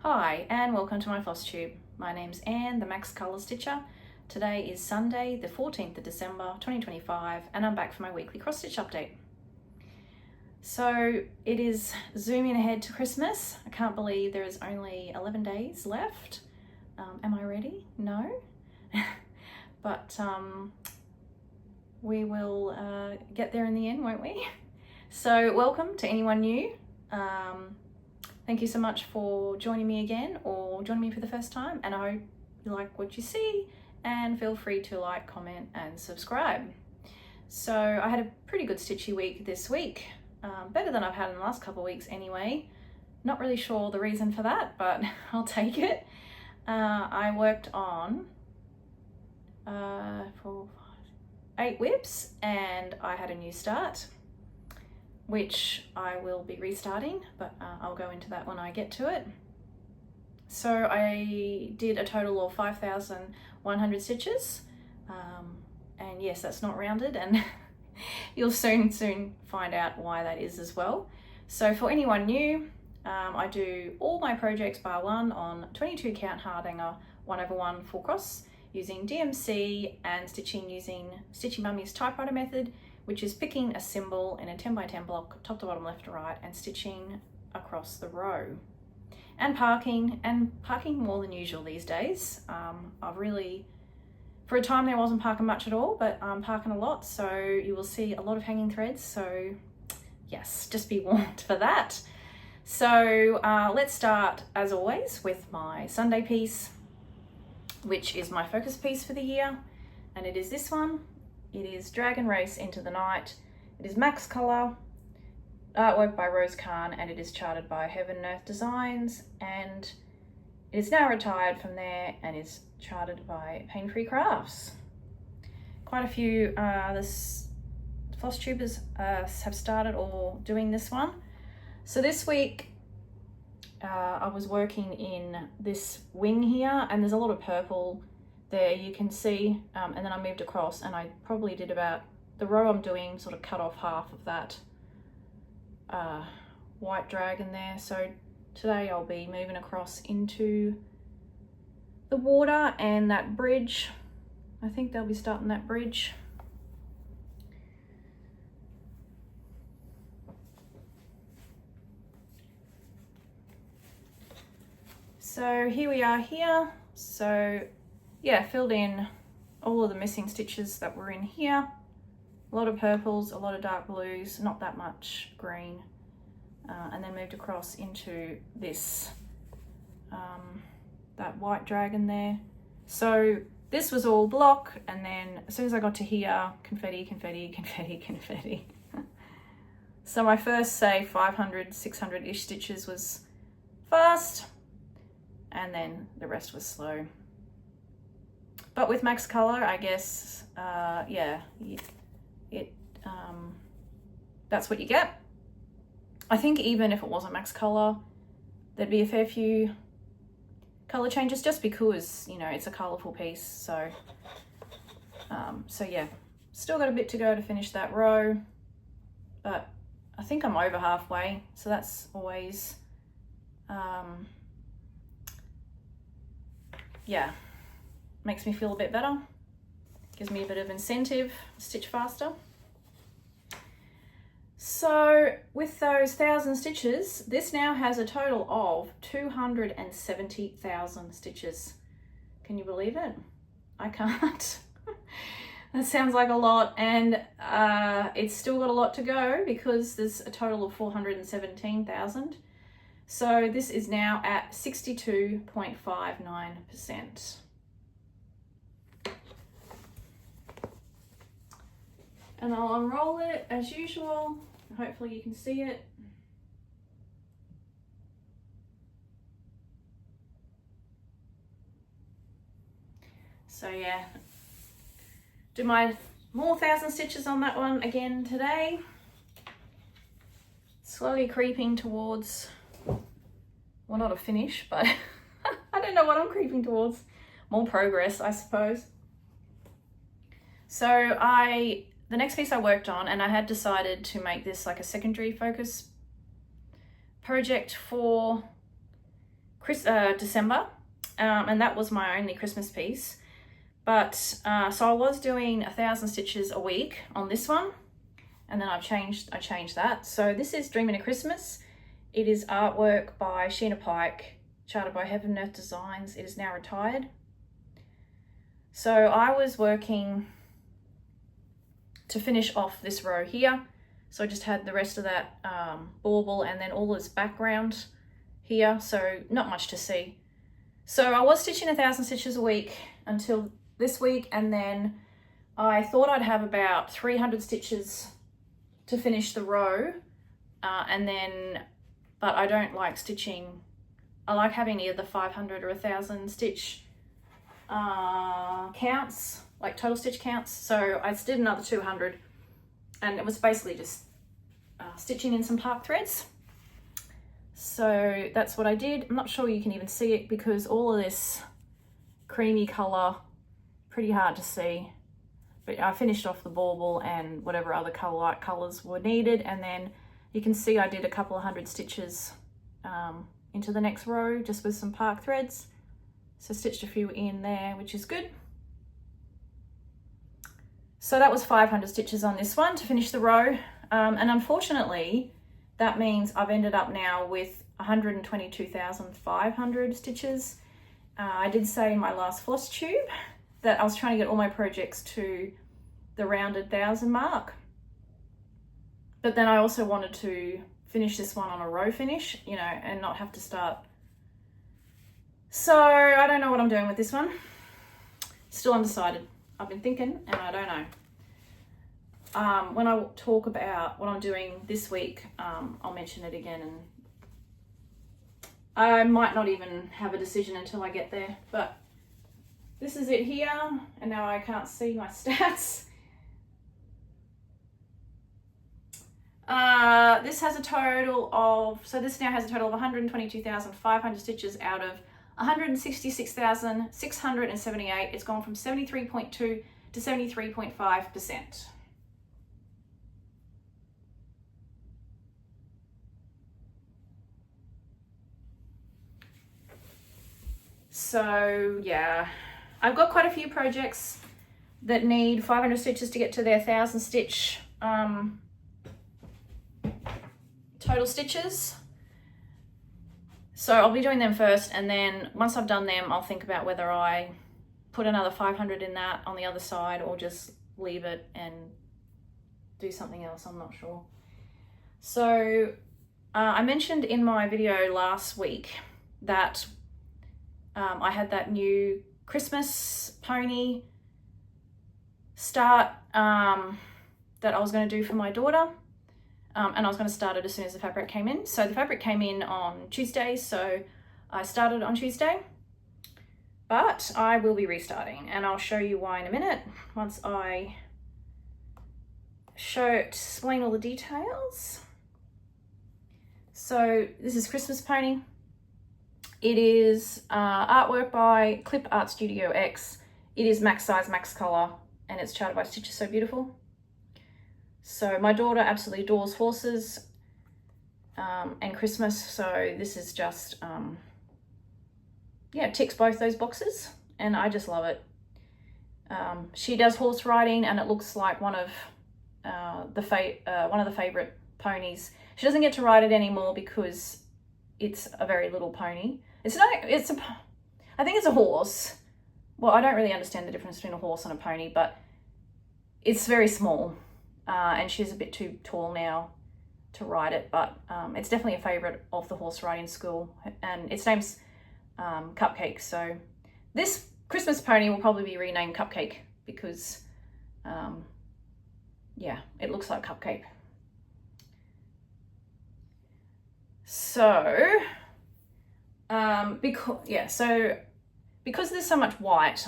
Hi and welcome to my Flosstube. My name's Anne, the Max Colour Stitcher. Today is Sunday the 14th of December 2025 and I'm back for my weekly cross stitch update. So it is zooming ahead to Christmas. I can't believe there is only 11 days left. Am I ready? No. But we will get there in the end, won't we? So welcome to anyone new. Thank you so much for joining me again or joining me for the first time, and I hope you like what you see and feel free to like, comment and subscribe. So I had a pretty good stitchy week this week, better than I've had in the last couple of weeks anyway. Not really sure the reason for that, but I'll take it. I worked on 8 whips and I had a new start, which I will be restarting, but I'll go into that when I get to it. So I did a total of 5,100 stitches, and yes, that's not rounded, and you'll soon find out why that is as well. So for anyone new, I do all my projects bar one on 22 count hardanger 1/1 full cross using DMC and stitching using Stitchy Mummy's typewriter method, which is picking a symbol in a 10x10 block, top to bottom, left to right, and stitching across the row. And parking more than usual these days. I've really, for a time there wasn't parking much at all, but I'm parking a lot, so you will see a lot of hanging threads, so yes, just be warned for that. So let's start, as always, with my Sunday piece, which is my focus piece for the year, and it is this one. It is Dragon Race Into the Night. It is Max Colour, artwork by Rose Khan, and it is charted by Heaven and Earth Designs, and it is now retired from there and is charted by Pain Free Crafts. Quite a few Flosstubers have started or doing this one. So this week I was working in this wing here, and there's a lot of purple there, you can see, and then I moved across and I probably did about, the row I'm doing sort of cut off half of that white dragon there. So today I'll be moving across into the water and that bridge. I think they'll be starting that bridge. So here we are here. So yeah, filled in all of the missing stitches that were in here. A lot of purples, a lot of dark blues, not that much green. And then moved across into this, that white dragon there. So this was all block, and then as soon as I got to here, confetti, confetti, confetti, confetti. So my first, say, 500, 600-ish stitches was fast, and then the rest was slow. But with Max Colour, I guess, yeah, that's what you get. I think even if it wasn't Max Colour, there'd be a fair few colour changes just because, you know, it's a colourful piece. So, so yeah, still got a bit to go to finish that row, but I think I'm over halfway. So that's always, yeah, makes me feel a bit better, gives me a bit of incentive to stitch faster. So with those 1,000 stitches, this now has a total of 270,000 stitches. Can you believe it? I can't. That sounds like a lot, and it's still got a lot to go because there's a total of 417,000. So this is now at 62.59%. And I'll unroll it as usual. Hopefully you can see it. So yeah, do my more 1,000 stitches on that one again today. Slowly creeping towards, well, not a finish, but I don't know what I'm creeping towards. More progress, I suppose. So the next piece I worked on, and I had decided to make this like a secondary focus project for December, and that was my only Christmas piece. But so I was doing 1,000 stitches a week on this one, and then I changed that. So this is Dreamin' of Christmas. It is artwork by Sheena Pike, charted by Heaven Earth Designs. It is now retired. So I was working to finish off this row here. So I just had the rest of that bauble and then all this background here. So not much to see. So I was stitching 1,000 stitches a week until this week, and then I thought I'd have about 300 stitches to finish the row, but I don't like stitching. I like having either 500 or 1,000 stitch counts, like total stitch counts. So I did another 200, and it was basically just stitching in some park threads. So that's what I did. I'm not sure you can even see it because all of this creamy color, pretty hard to see, but I finished off the bauble and whatever other light colors were needed, and then you can see I did a couple of 100 stitches into the next row just with some park threads. So stitched a few in there, which is good. So that was 500 stitches on this one to finish the row, and unfortunately that means I've ended up now with 122,500 stitches. I did say in my last Flosstube that I was trying to get all my projects to the rounded 1,000 mark. But then I also wanted to finish this one on a row finish, you know, and not have to start. So I don't know what I'm doing with this one. Still undecided. I've been thinking and I don't know. When I talk about what I'm doing this week, I'll mention it again, and I might not even have a decision until I get there, but this is it here, and now I can't see my stats. This has a total of, so this now has a total of 122,500 stitches out of 166,678. It's gone from 73.2 to 73.5%. So yeah, I've got quite a few projects that need 500 stitches to get to their 1,000 stitch total stitches. So I'll be doing them first, and then once I've done them, I'll think about whether I put another 500 in that on the other side or just leave it and do something else. I'm not sure. So I mentioned in my video last week that I had that new Christmas pony start that I was going to do for my daughter, and I was going to start it as soon as the fabric came in. So the fabric came in on Tuesday, so I started on Tuesday, but I will be restarting, and I'll show you why in a minute once I explain all the details. So this is Christmas Pony. It is artwork by Clip Art Studio X. It is max size, max color, and it's charted by Stitch Is So Beautiful. So my daughter absolutely adores horses and Christmas, so this is just, yeah, ticks both those boxes, and I just love it. She does horse riding, and it looks like one of the favorite ponies. She doesn't get to ride it anymore because it's a very little pony. I think it's a horse. Well, I don't really understand the difference between a horse and a pony, but it's very small, and she's a bit too tall now to ride it, but it's definitely a favorite of the horse riding school, and its name's Cupcake. So this Christmas pony will probably be renamed Cupcake because yeah, it looks like Cupcake. So because there's so much white,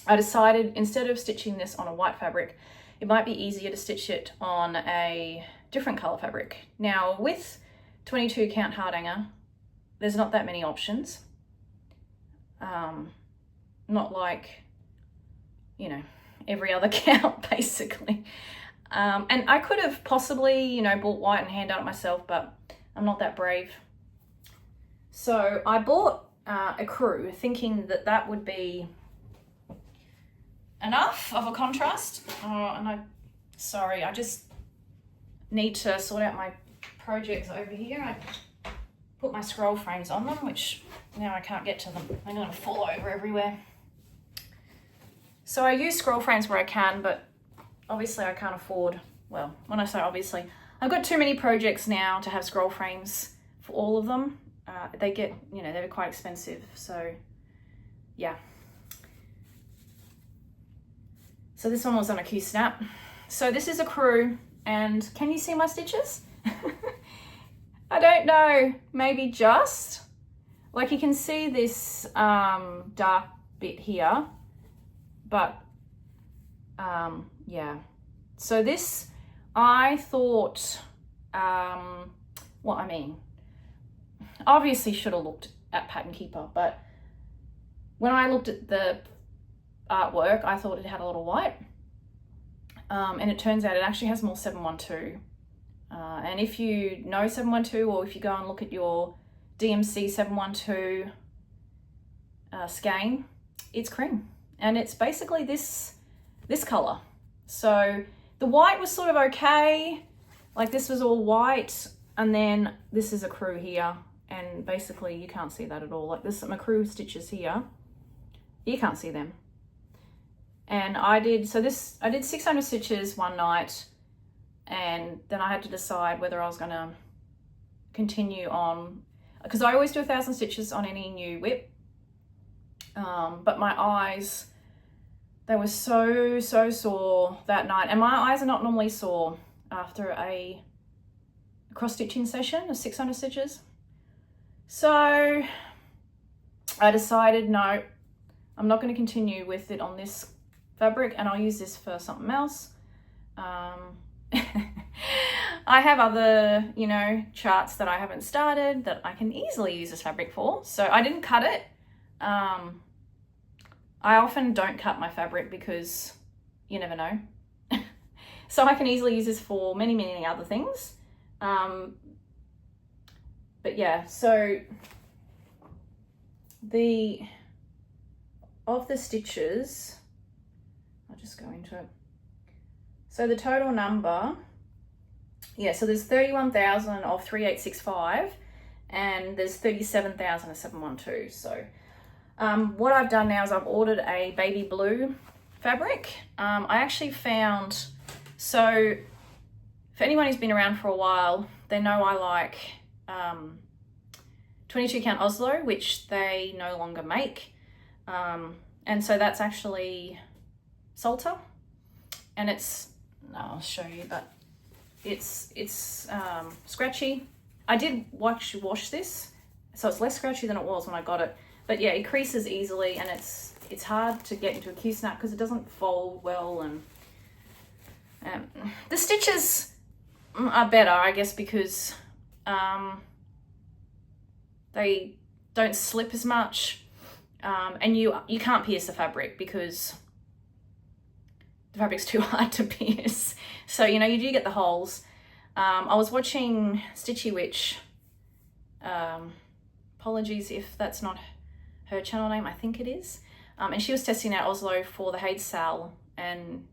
I decided instead of stitching this on a white fabric, it might be easier to stitch it on a different color fabric. Now with 22 count hardanger, there's not that many options. Not like, you know, every other count basically. And I could have possibly, you know, bought white and hand out it myself, but I'm not that brave. So I bought a crew thinking that that would be enough of a contrast. Sorry, I just need to sort out my projects over here. I put my scroll frames on them, which now I can't get to them. They're going to fall over everywhere. So I use scroll frames where I can, but obviously I can't afford, well, when I say obviously, I've got too many projects now to have scroll frames for all of them. They get, you know, they're quite expensive. So yeah. So this one was on a Q-snap. So this is a crew, and can you see my stitches? I don't know, maybe just. Like you can see this dark bit here, but yeah. So this, I thought, obviously should have looked at Pattern Keeper, but when I looked at the artwork, I thought it had a lot of white, and it turns out it actually has more 712. And if you know 712, or if you go and look at your DMC 712 skein, it's cream, and it's basically this color. So the white was sort of okay, like this was all white, and then this is a crew here, and basically you can't see that at all. Like this, my crew stitches here, you can't see them. And I did 600 stitches one night, and then I had to decide whether I was going to continue on, because I always do 1,000 stitches on any new whip, but my eyes, they were so sore that night, and my eyes are not normally sore after a cross stitching session of 600 stitches. So I decided, no, I'm not going to continue with it on this fabric, and I'll use this for something else. I have other, you know, charts that I haven't started that I can easily use this fabric for. So I didn't cut it. I often don't cut my fabric because you never know. So I can easily use this for many other things. But yeah, so of the stitches, I'll just go into it. So the total number, yeah, so there's 31,000 of 3865, and there's 37,000 of 712. So what I've done now is I've ordered a baby blue fabric. I actually found, so for anyone who's been around for a while, they know I like 22 count Oslo, which they no longer make. And so that's actually Salter, and it's, I'll show you, but it's scratchy. I did wash this, so it's less scratchy than it was when I got it. But yeah, it creases easily, and it's hard to get into a Q-snap because it doesn't fold well, and the stitches are better, I guess, because they don't slip as much, and you can't pierce the fabric because the fabric's too hard to pierce. So, you know, you do get the holes. I was watching Stitchy Witch. Apologies if that's not her channel name, I think it is. And she was testing out Oslo for the Haid Sal, and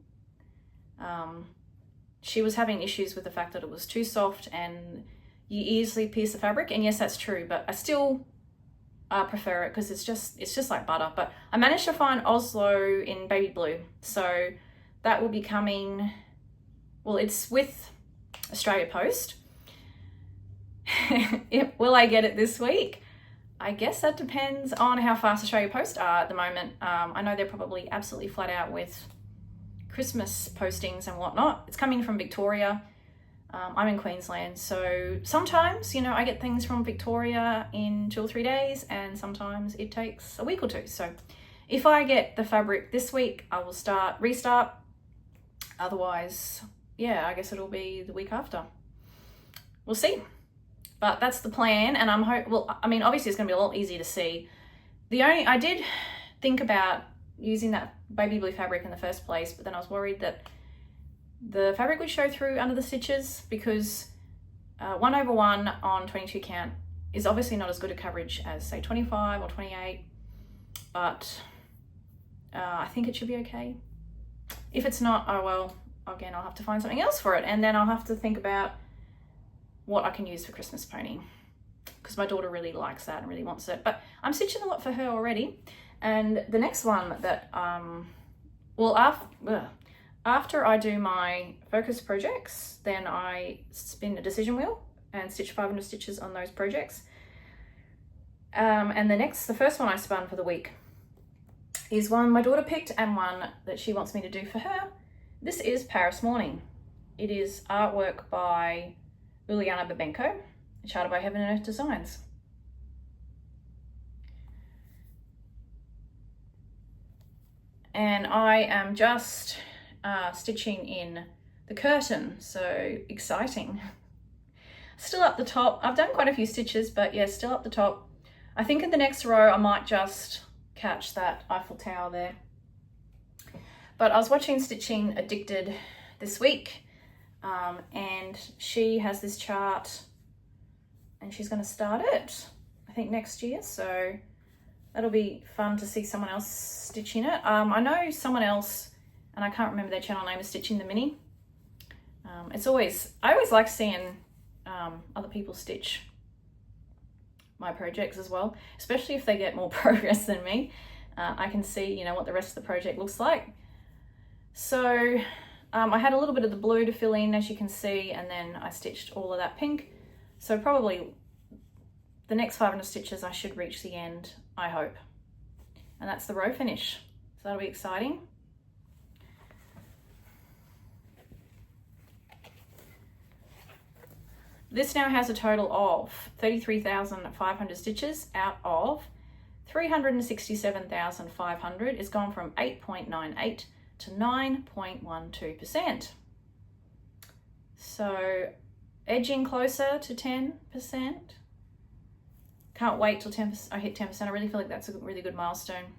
she was having issues with the fact that it was too soft and you easily pierce the fabric. And yes, that's true, but I still prefer it because it's just like butter. But I managed to find Oslo in baby blue, so that will be coming, well, it's with Australia Post. Will I get it this week? I guess that depends on how fast Australia Post are at the moment. I know they're probably absolutely flat out with Christmas postings and whatnot. It's coming from Victoria. I'm in Queensland, so sometimes, you know, I get things from Victoria in 2 or 3 days, and sometimes it takes a week or two. So if I get the fabric this week, I will restart. Otherwise, yeah, I guess it'll be the week after. We'll see. But that's the plan, and well, I mean, obviously it's going to be a lot easier to see. I did think about using that baby blue fabric in the first place, but then I was worried that the fabric would show through under the stitches because 1/1 on 22 count is obviously not as good a coverage as say 25 or 28, but I think it should be okay. If it's not, oh well, again, I'll have to find something else for it, and then I'll have to think about what I can use for Christmas pony, because my daughter really likes that and really wants it. But I'm stitching a lot for her already. And the next one that, after I do my focus projects, then I spin a decision wheel and stitch 500 stitches on those projects. And the first one I spun for the week is one my daughter picked and one that she wants me to do for her. This is Paris Morning. It is artwork by Uliana Babenko, charted by Heaven and Earth Designs. And I am just stitching in the curtain, so exciting. Still up the top. I've done quite a few stitches, but yeah, still up the top. I think in the next row I might just catch that Eiffel Tower there. But I was watching Stitching Addicted this week, and she has this chart and she's going to start it, I think, next year. So that'll be fun to see someone else stitching it. I know someone else, and I can't remember their channel name, is Stitching the Mini. I always like seeing other people stitch my projects as well, especially if they get more progress than me. I can see, what the rest of the project looks like. So I had a little bit of the blue to fill in, as you can see, and then I stitched all of that pink. So probably the next 500 stitches I should reach the end, I hope. And that's the row finish. So that'll be exciting. This now has a total of 33,500 stitches out of 367,500. It's gone from 8.98 to 9.12%. So edging closer to 10%. Can't wait till 10%. I hit 10%. I really feel like that's a really good milestone.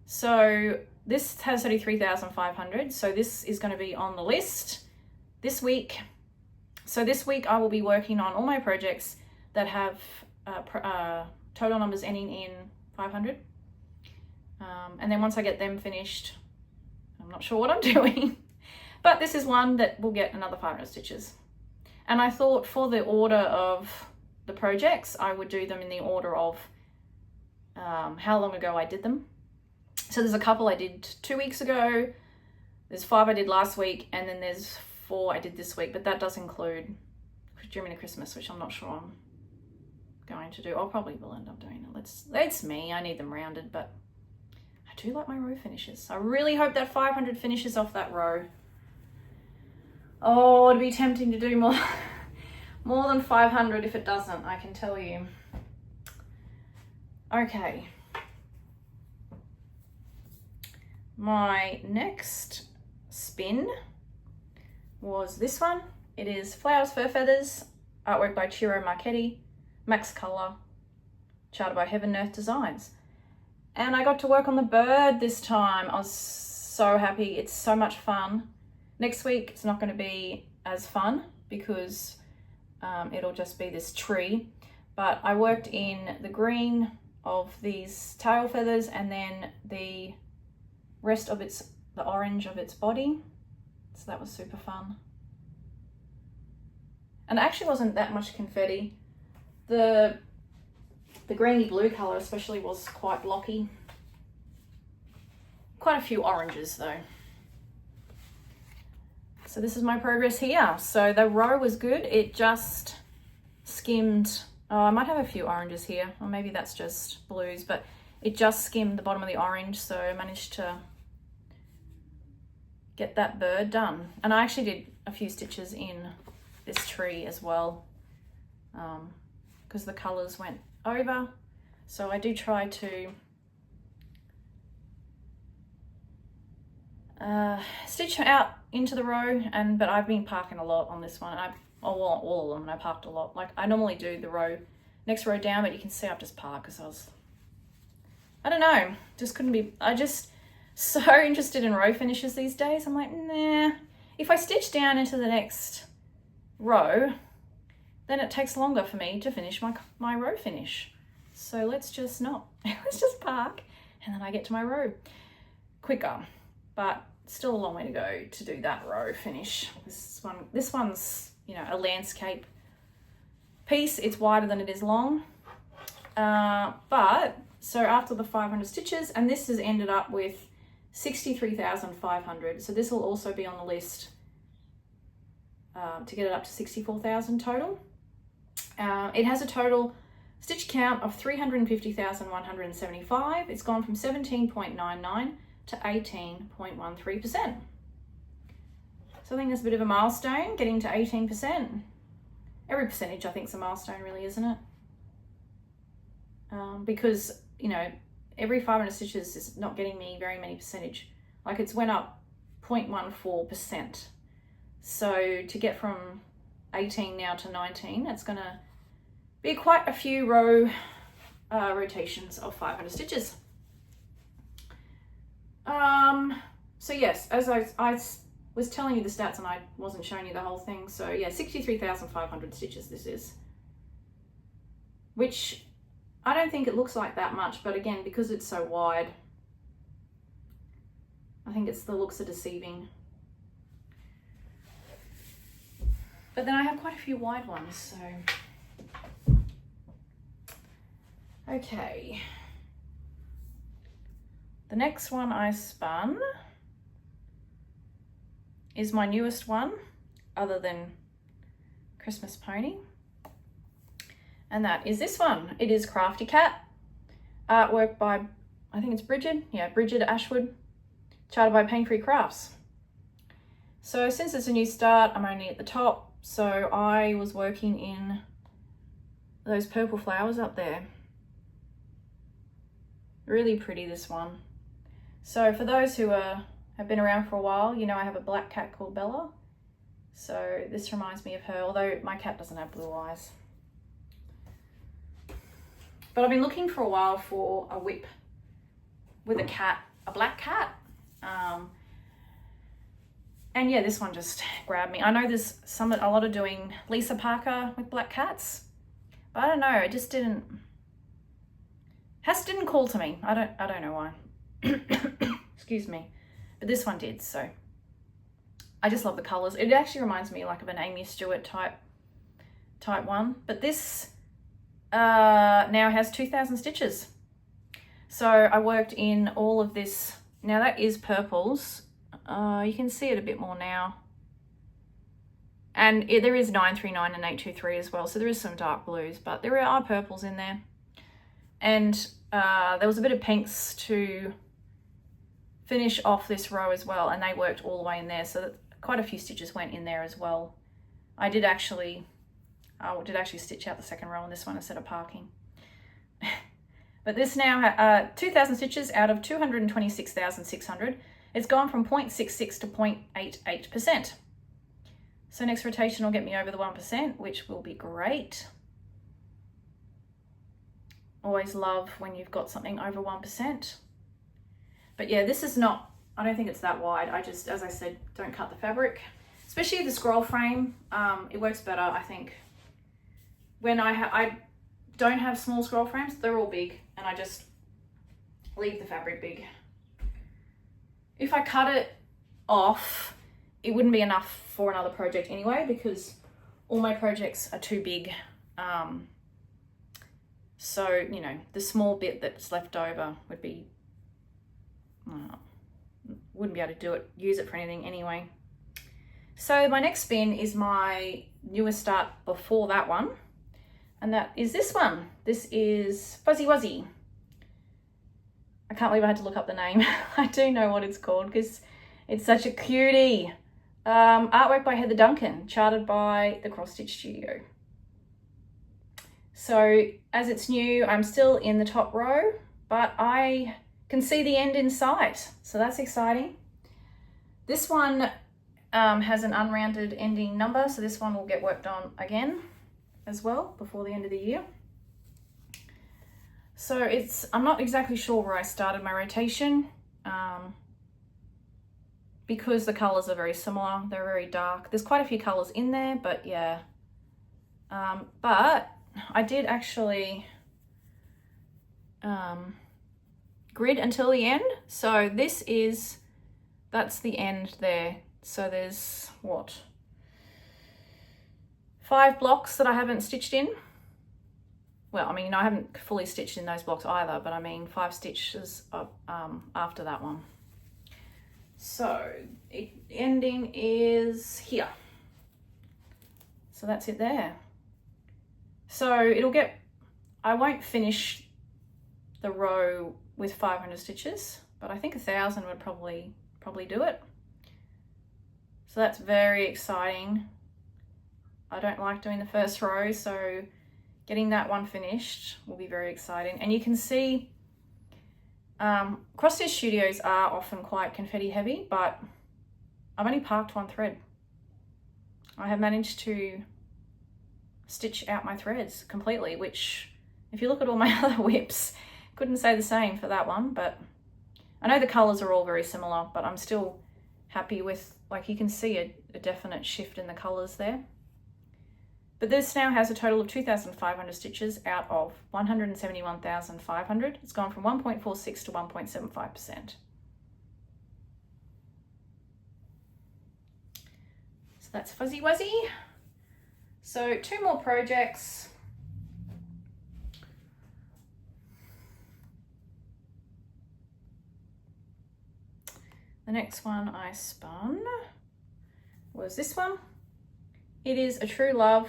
So this has 33,500. So this is going to be on the list this week. So this week I will be working on all my projects that have total numbers ending in 500. And then once I get them finished, I'm not sure what I'm doing, but this is one that will get another 500 stitches. And I thought for the order of the projects, I would do them in the order of how long ago I did them. So there's a couple I did 2 weeks ago, there's 5 I did last week, and then there's 4 I did this week, but that does include Dreaming of Christmas, which I'm not sure I'm going to do. I probably will end up doing it. It's me, I need them rounded, but I do like my row finishes. I really hope that 500 finishes off that row. Oh, it'd be tempting to do more than 500 if it doesn't, I can tell you. Okay. My next spin was this one. It is Flowers, Fur, Feathers, artwork by Ciro Marchetti, Max Color, charted by Heaven and Earth Designs. And I got to work on the bird this time. I was so happy. It's so much fun. Next week it's not going to be as fun because it'll just be this tree. But I worked in the green of these tail feathers and then the rest of the orange of its body. So that was super fun. And it actually wasn't that much confetti. The greeny blue colour especially was quite blocky. Quite a few oranges though. So this is my progress here. So the row was good. It just skimmed, I might have a few oranges here, or maybe that's just blues, but it just skimmed the bottom of the orange, so I managed to get that bird done. And I actually did a few stitches in this tree as well, because the colours went over. So I do try to stitch out into the row, but I've been parking a lot on this one. All of them, and I parked a lot. Like I normally do the next row down, but you can see I've just parked because I don't know, just couldn't be, I just so interested in row finishes these days. I'm like, nah, if I stitch down into the next row, then it takes longer for me to finish my row finish. So let's just not, let's just park, and then I get to my row quicker, but still a long way to go to do that row finish. This one's, you know, a landscape piece. It's wider than it is long. But so after the 500 stitches, and this has ended up with 63,500. So this will also be on the list to get it up to 64,000 total. It has a total stitch count of 350,175. It's gone from 17.99 to 18.13%. So I think that's a bit of a milestone, getting to 18%. Every percentage I think is a milestone really, isn't it? Because, you know, every 500 stitches is not getting me very many percentage. Like it's went up 0.14%. So to get from 18 now to 19, it's gonna be quite a few row rotations of 500 stitches. So yes, as I was telling you the stats and I wasn't showing you the whole thing. So yeah, 63,500 stitches this is, which I don't think it looks like that much, but again, because it's so wide, I think the looks are deceiving. But then I have quite a few wide ones, so. Okay. The next one I spun is my newest one, other than Christmas Pony. And that is this one. It is Crafty Cat. Artwork by, I think it's Bridget. Yeah, Bridget Ashwood. Charted by Pain Free Crafts. So since it's a new start, I'm only at the top. So I was working in those purple flowers up there. Really pretty, this one. So for those who have been around for a while, you know I have a black cat called Bella. So this reminds me of her, although my cat doesn't have blue eyes. But I've been looking for a while for a whip with a cat, a black cat. And yeah, this one just grabbed me. I know there's a lot of doing Lisa Parker with black cats, but I don't know, it just didn't call to me. I don't know why. Excuse me. But this one did, so I just love the colours. It actually reminds me like of an Amy Stewart type one. But this now has 2,000 stitches. So I worked in all of this. Now that is purples. You can see it a bit more now. And there is 939 and 823 as well. So there is some dark blues, but there are purples in there. And there was a bit of pinks to finish off this row as well. And they worked all the way in there. So quite a few stitches went in there as well. I did actually stitch out the second row on this one instead of parking. But this now, 2,000 stitches out of 226,600. It's gone from 0.66 to 0.88%. So next rotation will get me over the 1%, which will be great. Always love when you've got something over 1%. But yeah, this is not, I don't think it's that wide. I just, as I said, don't cut the fabric. Especially the scroll frame, it works better, I think. When I don't have small scroll frames, they're all big, and I just leave the fabric big. If I cut it off, it wouldn't be enough for another project anyway, because all my projects are too big. So, you know, the small bit that's left over would be, wouldn't be able to use it for anything anyway. So my next spin is my newest start before that one. And that is this one. This is Fuzzy Wuzzy. I can't believe I had to look up the name. I do know what it's called because it's such a cutie. Artwork by Heather Duncan, charted by the Cross Stitch Studio. So as it's new, I'm still in the top row, but I can see the end in sight. So that's exciting. This one has an unrounded ending number. So this one will get worked on again as well before the end of the year. So I'm not exactly sure where I started my rotation because the colors are very similar. They're very dark. There's quite a few colors in there, but yeah, But I did actually grid until the end. So that's the end there. So there's what? 5 blocks that I haven't stitched in. Well, I mean, I haven't fully stitched in those blocks either, but I mean 5 stitches after that one. So ending is here. So that's it there. So I won't finish the row with 500 stitches, but I think 1,000 would probably do it. So that's very exciting. I don't like doing the first row, so getting that one finished will be very exciting. And you can see cross stitch studios are often quite confetti heavy, but I've only parked 1 thread. I have managed to stitch out my threads completely, which if you look at all my other whips, couldn't say the same for that one. But I know the colors are all very similar, but I'm still happy with, like, you can see a definite shift in the colors there. But this now has a total of 2,500 stitches out of 171,500. It's gone from 1.46 to 1.75%. So that's Fuzzy Wuzzy. So 2 more projects. The next one I spun was this one. It is a True Love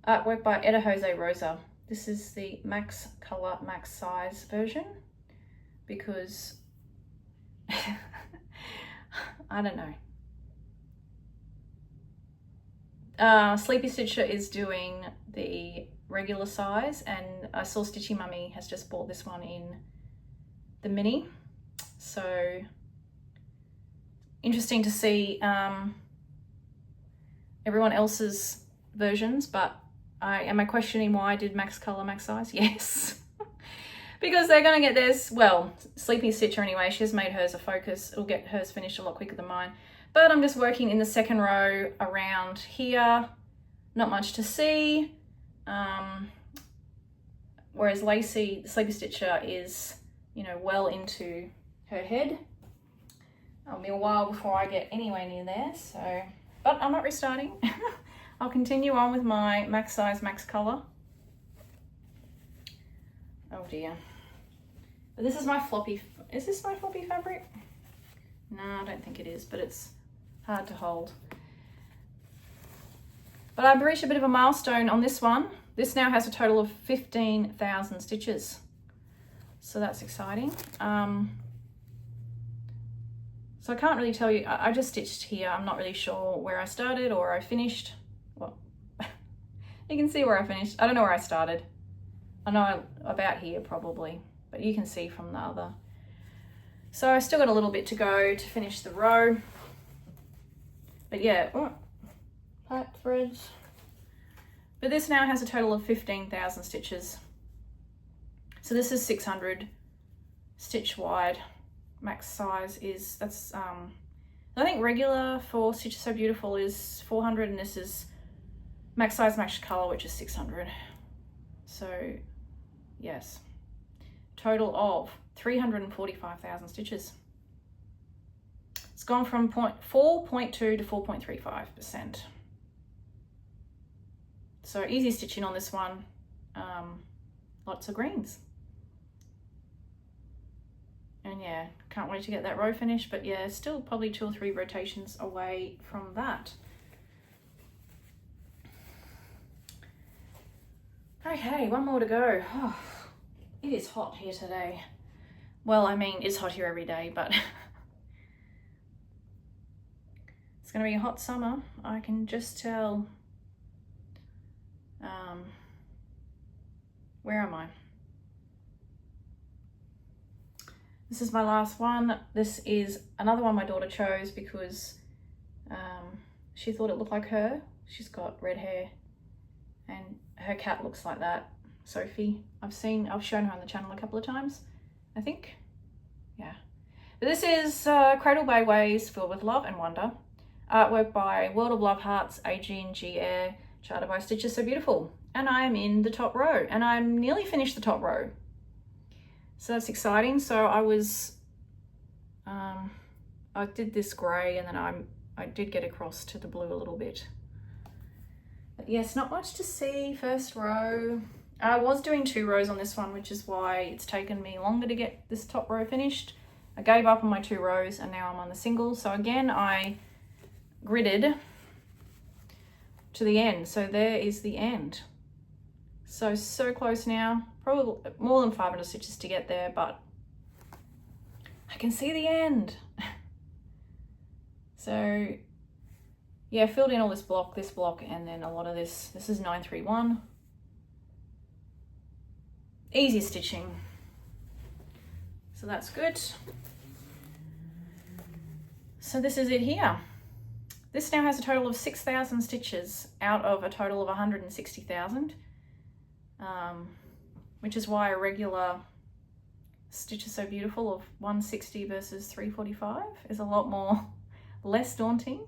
artwork by Etta Jose Rosa. This is the max color, max size version because I don't know. Sleepy Stitcher is doing the regular size, and I saw Stitchy Mummy has just bought this one in the mini. So interesting to see everyone else's versions, but am I questioning why I did max color, max size? Yes. Because they're going to get theirs, well, Sleepy Stitcher anyway, she has made hers a focus. It'll get hers finished a lot quicker than mine. But I'm just working in the second row around here. Not much to see. Whereas Lacey, Sleepy Stitcher, is, you know, well into her head. It'll be a while before I get anywhere near there, so... But I'm not restarting. I'll continue on with my max size, max color. Oh dear. But this is my floppy, is this my floppy fabric? No, I don't think it is, but it's hard to hold. But I've reached a bit of a milestone on this one. This now has a total of 15,000 stitches. So that's exciting. So I can't really tell you, I just stitched here. I'm not really sure where I started or I finished. Well, you can see where I finished. I don't know where I started. I know about here probably, but you can see from the other. So I still got a little bit to go to finish the row. But yeah, pipe threads. But this now has a total of 15,000 stitches. So this is 600 stitch wide. Max size is, that's, I think regular for Stitch So Beautiful is 400, and this is max size, max color, which is 600. So yes, total of 345,000 stitches. It's gone from 4.2 to 4.35%. So easy stitching on this one, lots of greens. And yeah, can't wait to get that row finished, but yeah, still probably 2 or 3 rotations away from that. Okay, one more to go. Oh, it is hot here today. Well, I mean, it's hot here every day, but it's gonna be a hot summer. I can just tell. Where am I? This is my last one. This is another one my daughter chose because she thought it looked like her. She's got red hair and her cat looks like that. Sophie, I've shown her on the channel a couple of times, I think. Yeah. But this is Cradled by Ways Filled with Love and Wonder. Artwork by World of Love Hearts, AG&G Air, Charter by Stitch is so beautiful. And I am in the top row, and I'm nearly finished the top row. So that's exciting. So I was, I did this grey, and then I did get across to the blue a little bit. But yes, not much to see. First row. I was doing 2 rows on this one, which is why it's taken me longer to get this top row finished. I gave up on my 2 rows, and now I'm on the single. So again, I gridded to the end. So there is the end. So close now. Probably more than 500 stitches to get there, but I can see the end. So yeah, filled in all this block, and then a lot of this. This is 931. Easy stitching. So that's good. So this is it here. This now has a total of 6,000 stitches out of a total of 160,000, which is why a regular stitch is so beautiful of 160 versus 345 is a lot more less daunting.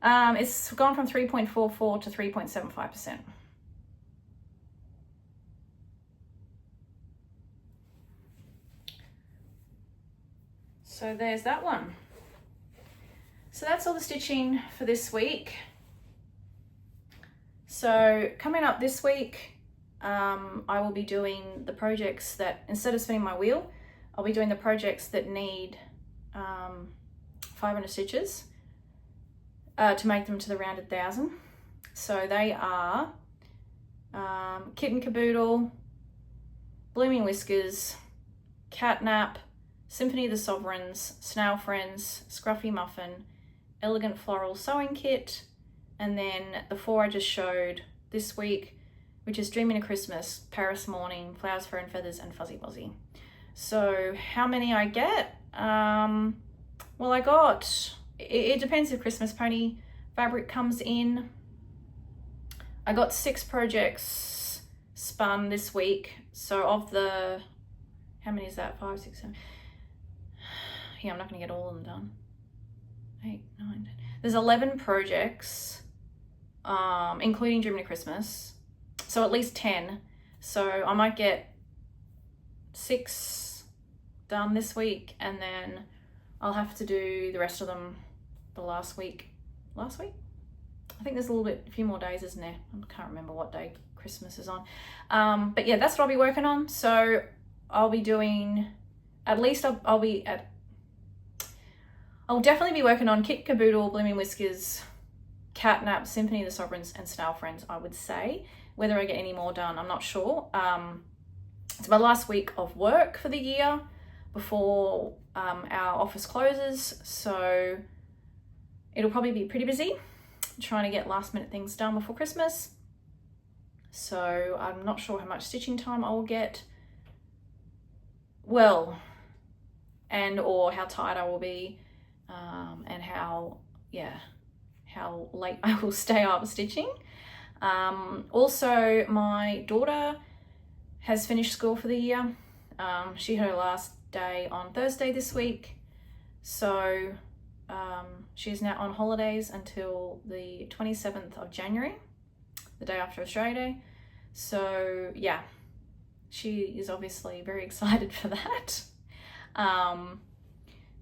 It's gone from 3.44 to 3.75%. So there's that one. So that's all the stitching for this week. So coming up this week, I will be doing the projects that, instead of spinning my wheel, I'll be doing the projects that need 500 stitches to make them to the rounded 1,000. So they are Kitten Caboodle, Blooming Whiskers, Catnap, Symphony of the Sovereigns, Snail Friends, Scruffy Muffin, Elegant Floral Sewing Kit, and then the 4 I just showed this week, which is Dreaming of Christmas, Paris Morning, Flowers, Fur and Feathers, and Fuzzy Wuzzy. So how many I get? Well, I got, it depends if Christmas Pony fabric comes in. I got 6 projects spun this week. So of the, how many is that? 5, 6, 7. Yeah, I'm not gonna get all of them done. 8, 9, 10. There's 11 projects, including Dreaming of Christmas. So at least 10. So I might get 6 done this week, and then I'll have to do the rest of them the last week. Last week? I think there's a few more days, isn't there? I can't remember what day Christmas is on. But yeah, that's what I'll be working on. So I'll be doing, at least I'll definitely be working on Kit Caboodle, Blooming Whiskers, Catnap, Symphony of the Sovereigns, and Snail Friends, I would say. Whether I get any more done, I'm not sure. It's my last week of work for the year before our office closes, so it'll probably be pretty busy trying to get last minute things done before Christmas. So I'm not sure how much stitching time I will get. Well, and or how tired I will be, and how late I will stay up stitching. Also, my daughter has finished school for the year. She had her last day on Thursday this week, so she's now on holidays until the 27th of January, the day after Australia Day. So yeah, she is obviously very excited for that.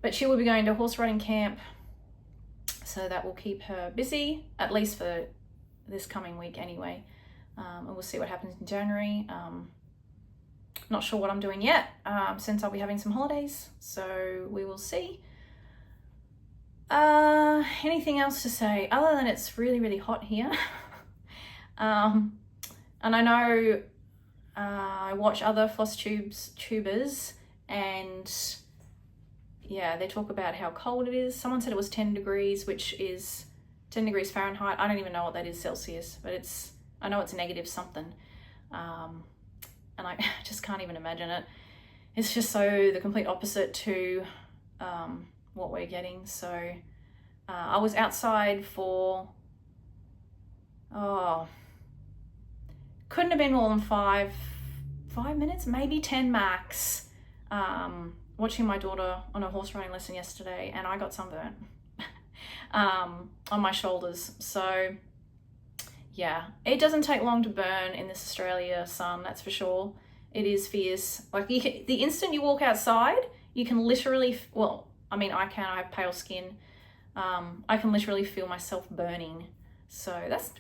But she will be going to horse riding camp, so that will keep her busy, at least for this coming week anyway. And we'll see what happens in January. Not sure what I'm doing yet, since I'll be having some holidays, so we will see. Anything else to say other than it's really, really hot here? And I know I watch other Flosstubers, and yeah, they talk about how cold it is. Someone said it was 10 degrees, which is 10 degrees Fahrenheit. I don't even know what that is Celsius, but I know it's negative something. And I just can't even imagine it. It's just so the complete opposite to what we're getting. So I was outside for, couldn't have been more than five minutes, maybe 10 max, watching my daughter on a horse riding lesson yesterday, and I got sunburnt on my shoulders. So yeah, it doesn't take long to burn in this Australia sun, that's for sure. It is fierce. Like the instant you walk outside, you can literally, well, I mean, I have pale skin. I can literally feel myself burning. So that's,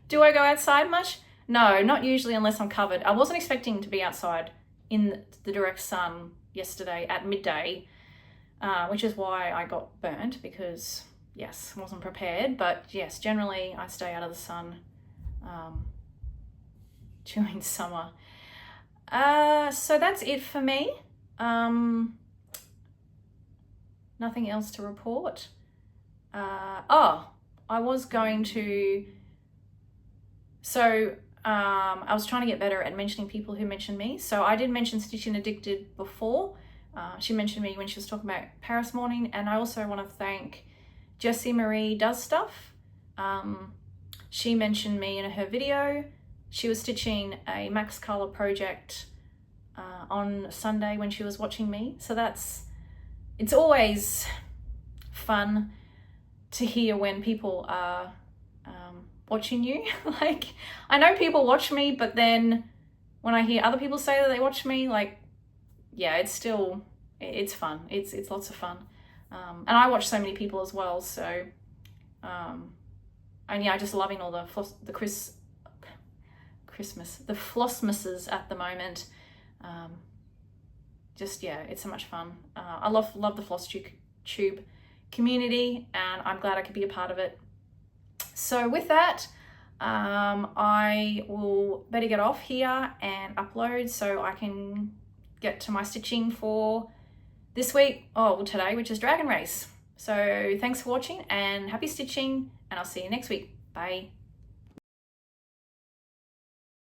do I go outside much? No, not usually unless I'm covered. I wasn't expecting to be outside in the direct sun yesterday at midday, which is why I got burnt, because yes, wasn't prepared. But yes, generally I stay out of the sun during summer. So that's it for me. Nothing else to report. I was going to, I was trying to get better at mentioning people who mentioned me. So I did mention Stitching Addicted before. She mentioned me when she was talking about Paris Morning, and I also want to thank Jessie Marie Does Stuff. She mentioned me in her video. She was stitching a Max Color project on Sunday when she was watching me. So it's always fun to hear when people are watching you. Like, I know people watch me, but then when I hear other people say that they watch me, like, yeah, it's fun. It's lots of fun. And I watch so many people as well. So, and yeah, I'm just loving all the Flossmasses at the moment. Yeah, it's so much fun. I love the Flosstube community, and I'm glad I could be a part of it. So with that, I will better get off here and upload so I can get to my stitching for this week, today, which is Dragon Race. So thanks for watching and happy stitching, and I'll see you next week. Bye.